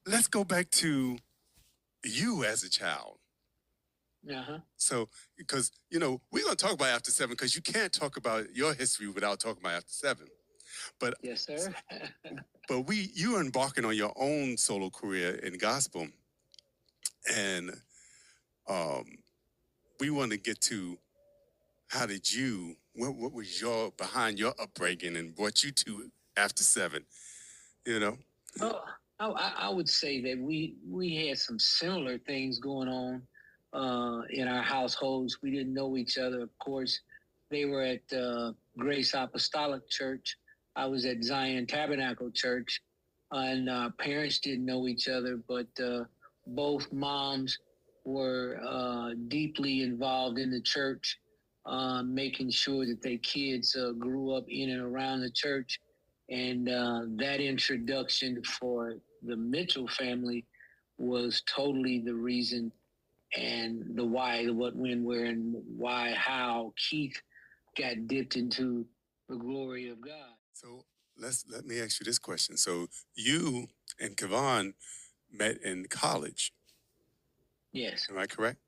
let's go back to you as a child. Uh-huh. So, because, we're going to talk about After Seven because you can't talk about your history without talking about After Seven. But Yes, sir. you are embarking on your own solo career in gospel, and um, we want to get to how did what was your behind your upbringing and brought you to After Seven, you know? Well, I would say that we had some similar things going on in our households. We didn't know each other, of course. They were at Grace Apostolic Church. I was at Zion Tabernacle Church, and our parents didn't know each other, but both moms were deeply involved in the church, making sure that their kids grew up in and around the church. And that introduction for the Mitchell family was totally the reason and the why, the what, when, where, and why, how Keith got dipped into the glory of God. So let me ask you this question. So you and Kevon met in college. Yes. Am I correct?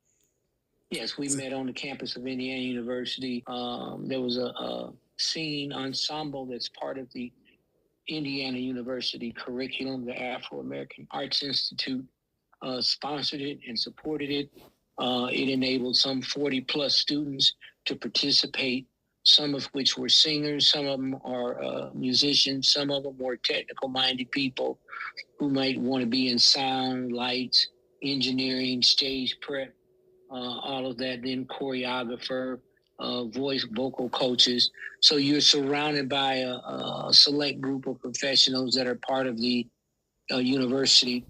Yes, we met on the campus of Indiana University. There was a singing ensemble that's part of the Indiana University curriculum. The Afro American Arts Institute sponsored it and supported it. It enabled some 40 plus students to participate, some of which were singers, some of them are musicians, some of them were technical minded people who might want to be in sound, lights, engineering, stage prep, all of that, then choreographer, voice vocal coaches. So you're surrounded by a select group of professionals that are part of the university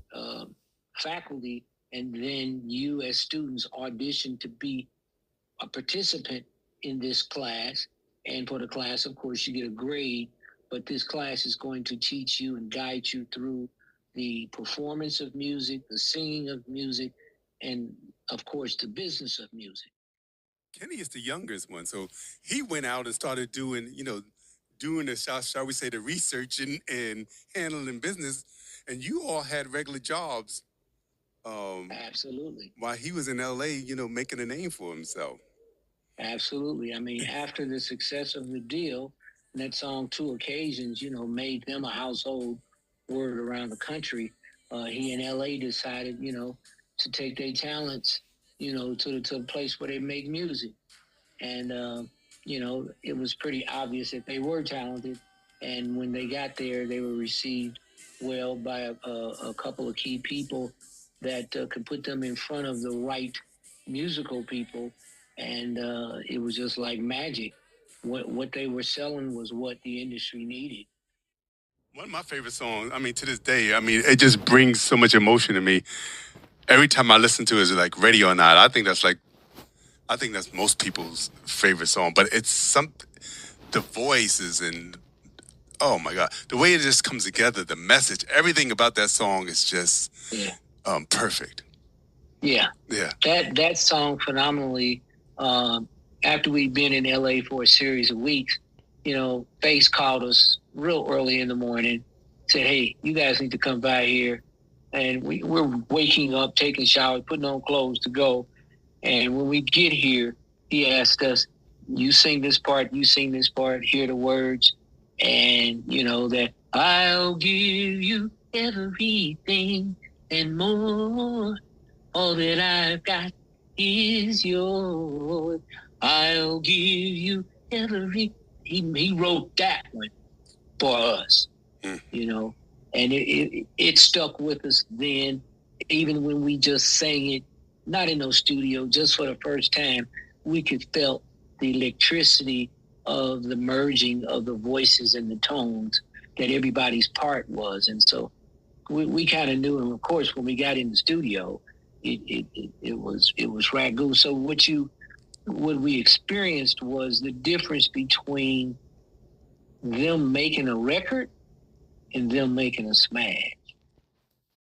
faculty, and then you as students audition to be a participant in this class. And for the class, of course, you get a grade, but this class is going to teach you and guide you through the performance of music, the singing of music, and of course, the business of music. Kenny is the youngest one, so he went out and started doing the shall we say the research and handling business, and you all had regular jobs. Absolutely. While he was in L.A., making a name for himself. Absolutely. I mean, after the success of the deal, that song, Two Occasions, made them a household word around the country. He and LA decided, to take their talents, to the place where they make music. And, it was pretty obvious that they were talented. And when they got there, they were received well by a couple of key people that could put them in front of the right musical people. And it was just like magic. What they were selling was what the industry needed. One of my favorite songs, to this day, it just brings so much emotion to me. Every time I listen to it, is like Ready or Not. I think that's most people's favorite song, but the voices and oh my God, the way it just comes together, the message, everything about that song is just perfect. Yeah. Yeah. That song phenomenally. After we'd been in LA for a series of weeks, Face called us real early in the morning, said, "Hey, you guys need to come by here." And we're waking up, taking showers, putting on clothes to go. And when we get here, he asked us, "You sing this part, you sing this part, hear the words." And that I'll give you everything and more. All that I've got is yours. I'll give you every. He wrote that one for us, and it stuck with us then, even when we just sang it, not in no studio, just for the first time, we could felt the electricity of the merging of the voices and the tones that everybody's part was. And so we kind of knew, and of course, when we got in the studio, it was ragu. So what we experienced was the difference between them making a record and them making a smash.